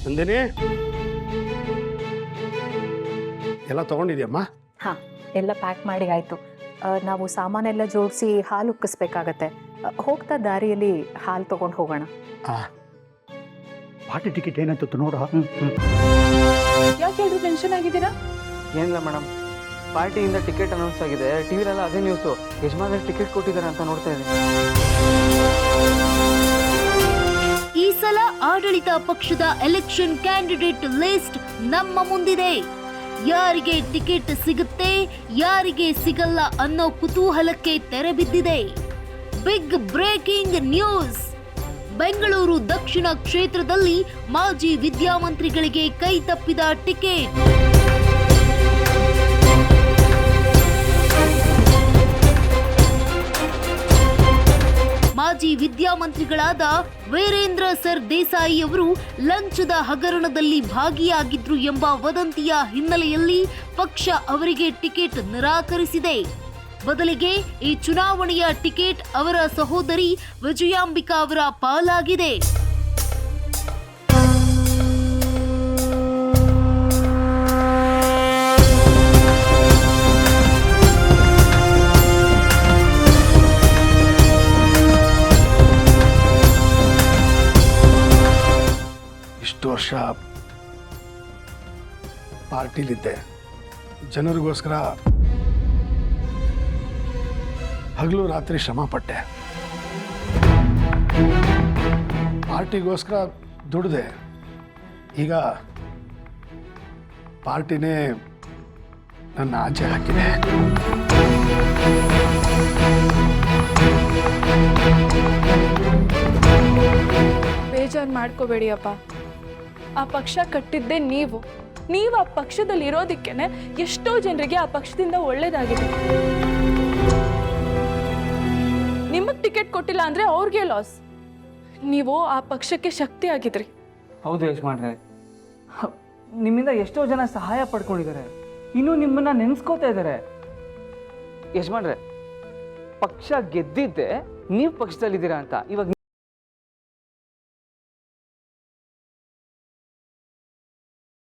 ನಂದಿನಿ ಎಲ್ಲ ತಗೊಂಡಿದ್ಯಮ್ಮ? ಹಾಂ, ಎಲ್ಲ ಪ್ಯಾಕ್ ಮಾಡಿ ಆಯಿತು. ನಾವು ಸಾಮಾನೆಲ್ಲ ಜೋಡಿಸಿ ಹಾಲು ಉಕ್ಕಿಸ್ಬೇಕಾಗತ್ತೆ. ಹೋಗ್ತಾ ದಾರಿಯಲ್ಲಿ ಹಾಲು ತೊಗೊಂಡು ಹೋಗೋಣ. ಪಾರ್ಟಿ ಟಿಕೆಟ್ ಏನಾಯ್ತು ನೋಡ. ಯಾಕೆ ಎಲ್ಲರೂ ಟೆನ್ಷನ್ ಆಗಿದ್ದೀರಾ? ಏನಿಲ್ಲ ಮೇಡಮ್, ಪಾರ್ಟಿಯಿಂದ ಟಿಕೆಟ್ ಅನೌನ್ಸ್ ಆಗಿದೆ. ಟಿವಿಲೆಲ್ಲ ಅದೇ ನ್ಯೂಸು. ಯಜಮಾನ ಟಿಕೆಟ್ ಕೊಟ್ಟಿದ್ದಾರೆ ಅಂತ ನೋಡ್ತಾ ಇದ್ದೀನಿ. ಈ ಸಲ ಆಡಳಿತ ಪಕ್ಷದ ಎಲೆಕ್ಷನ್ ಕ್ಯಾಂಡಿಡೇಟ್ ಲಿಸ್ಟ್ ನಮ್ಮ ಮುಂದಿದೆ. ಯಾರಿಗೆ ಟಿಕೆಟ್ ಸಿಗುತ್ತೆ, ಯಾರಿಗೆ ಸಿಗಲ್ಲ ಅನ್ನೋ ಕುತೂಹಲಕ್ಕೆ ತೆರೆ ಬಿದ್ದಿದೆ. Big breaking news! ಬೆಂಗಳೂರು ದಕ್ಷಿಣ ಕ್ಷೇತ್ರದಲ್ಲಿ ಮಾಜಿ ವಿದ್ಯಾಮಂತ್ರಿಗಳಿಗೆ ಕೈ ತಪ್ಪಿದ ಟಿಕೆಟ್. ಮಾಜಿ ವಿದ್ಯಾಮಂತ್ರಿಗಳಾದ ವೀರೇಂದ್ರ ಸರ್ ದೇಸಾಯಿ ಅವರು ಲಂಚದ ಹಗರಣದಲ್ಲಿ ಭಾಗಿಯಾಗಿದ್ರು ಎಂಬ ವದಂತಿಯ ಹಿನ್ನೆಲೆಯಲ್ಲಿ ಪಕ್ಷ ಅವರಿಗೆ ಟಿಕೆಟ್ ನಿರಾಕರಿಸಿದೆ. ಬದಲಿಗೆ ಈ ಚುನಾವಣೆಯ ಟಿಕೆಟ್ ಅವರ ಸಹೋದರಿ ವಿಜಯಾಂಬಿಕಾ ಅವರ ಪಾಲಾಗಿದೆ. ಇಷ್ಟು ವರ್ಷ ಪಾರ್ಟಿಲಿದ್ದೆ, ಜನರಿಗೋಸ್ಕರ ಹಗಲು ರಾತ್ರಿ ಶ್ರಮ ಪಟ್ಟೆ, ಪಾರ್ಟಿಗೋಸ್ಕರ ದುಡಿದೆ. ಈಗ ಪಾರ್ಟಿನೇ ನನ್ನ ಆಚೆ ಹಾಕಿದೆ. ಬೇಜಾರು ಮಾಡ್ಕೋಬೇಡಿ ಅಪ್ಪ. ಆ ಪಕ್ಷ ಕಟ್ಟಿದ್ದೇ ನೀವು ಆ ಪಕ್ಷದಲ್ಲಿ ಇರೋದಕ್ಕೇನೆ ಎಷ್ಟೋ ಜನರಿಗೆ ಆ ಪಕ್ಷದಿಂದ ಒಳ್ಳೇದಾಗಿದೆ. ನಿಮಗೆ ಟಿಕೆಟ್ ಕೊಟ್ಟಿಲ್ಲ ಅಂದ್ರೆ ಅವ್ರಿಗೆ ಲಾಸ್. ನೀವು ಆ ಪಕ್ಷಕ್ಕೆ ಶಕ್ತಿ ಆಗಿದ್ರಿ. ಹೌದು ಯಜಮಾನ್ರೆ, ನಿಮ್ಮಿಂದ ಎಷ್ಟೋ ಜನ ಸಹಾಯ ಪಡ್ಕೊಂಡಿದ್ದಾರೆ, ಇನ್ನೂ ನಿಮ್ಮನ್ನ ನೆನೆಸ್ಕೋತಾ ಇದ್ದಾರೆ. ಯಜಮಾನ್ರೆ, ಪಕ್ಷ ಗೆದ್ದಿದ್ದೆ ನೀವು ಪಕ್ಷದಲ್ಲಿದ್ದೀರಾ ಅಂತ. ಇವಾಗ